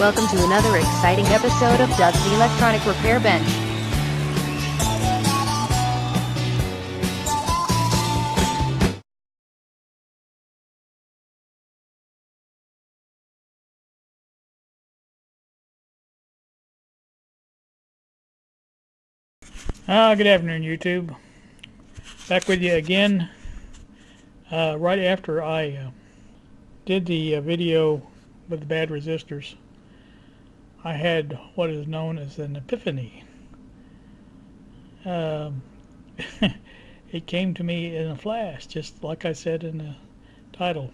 Welcome to another exciting episode of Dusty Electronic Repair Bench. Good afternoon, YouTube. Back with you again. Right after I did the video with the bad resistors, I had what is known as an epiphany. It came to me in a flash, just like I said in the title.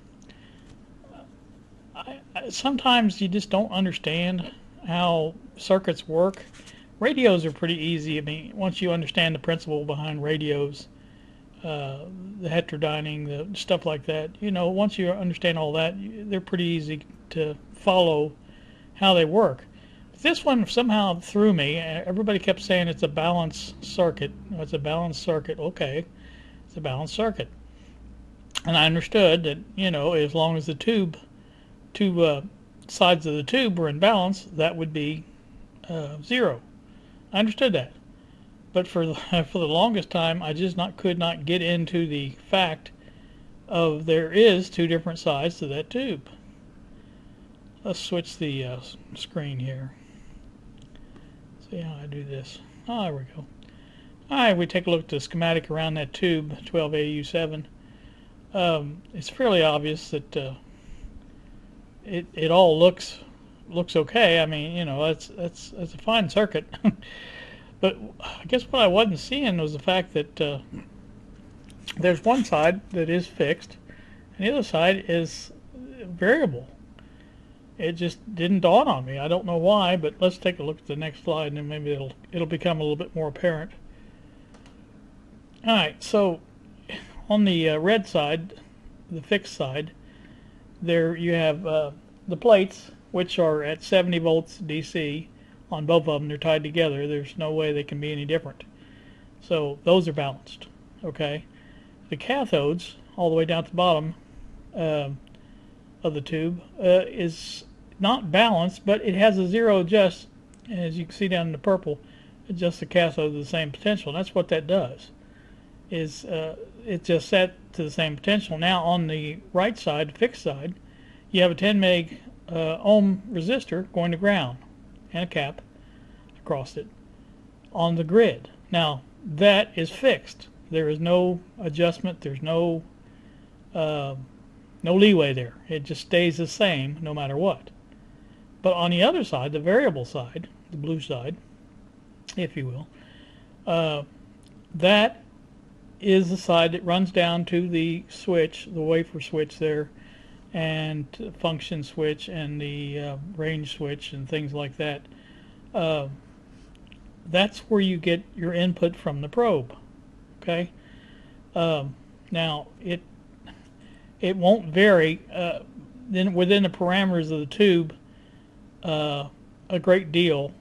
Sometimes you just don't understand how circuits work. Radios are pretty easy. I mean, once you understand the principle behind radios, the heterodyning, the stuff like that, once you understand all that, they're pretty easy to follow how they work. But this one somehow threw me. Everybody kept saying it's a balanced circuit. It's a balanced circuit. Okay, it's a balanced circuit. And I understood that, as long as the two sides of the tube were in balance, that would be zero. I understood that, but for the longest time, I just could not get into the fact of there is two different sides to that tube. Let's switch the screen here. See how I do this. Oh, there we go. All right, we take a look at the schematic around that tube, 12AU7. It's fairly obvious that it all looks okay. I mean, that's a fine circuit. But I guess what I wasn't seeing was the fact that there's one side that is fixed and the other side is variable. It just didn't dawn on me. I don't know why, but let's take a look at the next slide and then maybe it'll become a little bit more apparent. Alright, so on the red side, the fixed side, there you have the plates, which are at 70 volts DC on both of them. They're tied together. There's no way they can be any different. So those are balanced. Okay. The cathodes, all the way down to the bottom of the tube, is not balanced, but it has a zero adjust. As you can see down in the purple, adjusts the cathode to the same potential. And that's what that does. Is it just set to the same potential. Now on the right side, the fixed side, you have a 10 meg ohm resistor going to ground and a cap across it on the grid. Now that is fixed. There is no adjustment. There's no leeway there. It just stays the same no matter what. But on the other side, the variable side, the blue side, if you will, that is the side that runs down to the switch, the wafer switch there, and function switch and the range switch and things like that. That's where you get your input from the probe. Okay. Now it won't vary then within the parameters of the tube a great deal.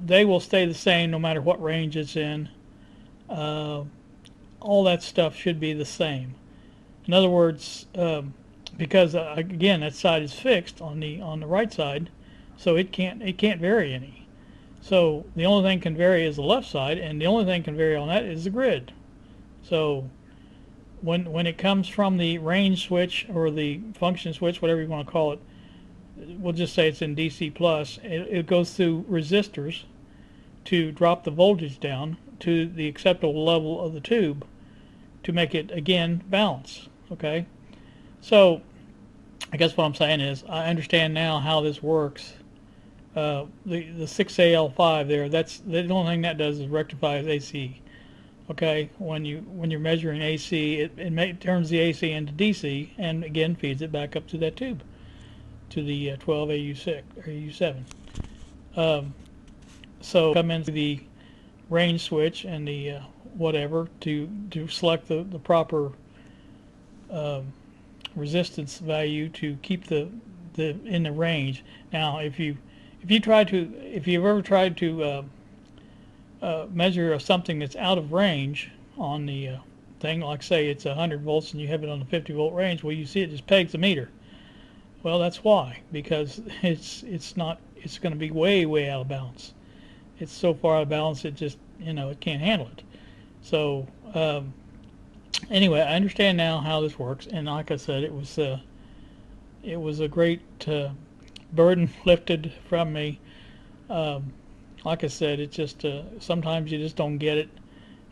They will stay the same no matter what range it's in. All that stuff should be the same. In other words, because again that side is fixed on the right side, so it can't vary any. So the only thing can vary is the left side, and the only thing can vary on that is the grid. So when it comes from the range switch or the function switch, whatever you want to call it, we'll just say it's in DC plus, it goes through resistors to drop the voltage down to the acceptable level of the tube to make it again balance. Okay, so I guess what I'm saying is I understand now how this works. The 6AL5 there, that's the only thing that does is rectifies AC. Okay, when you're measuring AC, it turns the AC into DC and again feeds it back up to that tube, to the 12AU6 or AU7. So come into the range switch and the whatever to select the proper resistance value to keep the in the range. Now if you've ever tried to measure something that's out of range on the thing, like say it's 100 volts and you have it on the 50 volt range, well, you see it just pegs the meter. Well, that's why, because it's going to be way out of balance. It's so far out of balance it just, it can't handle it. So anyway, I understand now how this works, and like I said, it was a great burden lifted from me. Like I said, it just sometimes you just don't get it,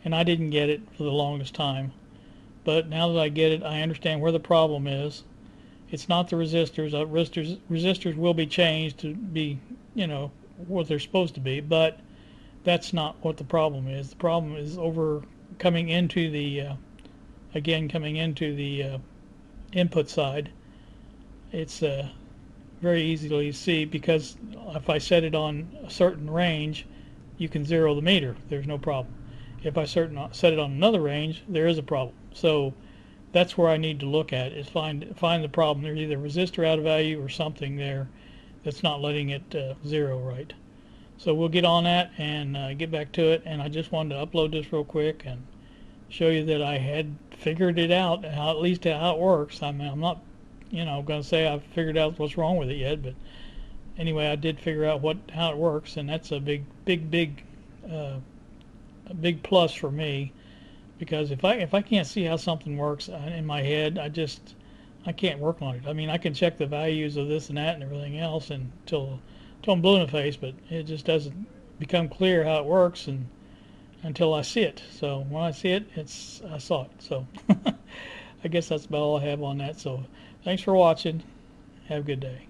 and I didn't get it for the longest time. But now that I get it, I understand where the problem is. It's not the resistors. Resistors will be changed to be, what they're supposed to be, but that's not what the problem is. The problem is coming into the input side. It's very easy to see, because if I set it on a certain range, you can zero the meter. There's no problem. If I set it on another range, there is a problem. So that's where I need to look at, is find the problem. There's either a resistor out of value or something there that's not letting it zero right. So we'll get on that and get back to it. And I just wanted to upload this real quick and show you that I had figured it out, at least how it works. I mean, I'm not, going to say I've figured out what's wrong with it yet, but anyway, I did figure out how it works, and that's a big plus for me. Because if I can't see how something works in my head, I can't work on it. I mean, I can check the values of this and that and everything else until I'm blue in the face, but it just doesn't become clear how it works until I see it. So when I see it, I saw it. So I guess that's about all I have on that. So thanks for watching. Have a good day.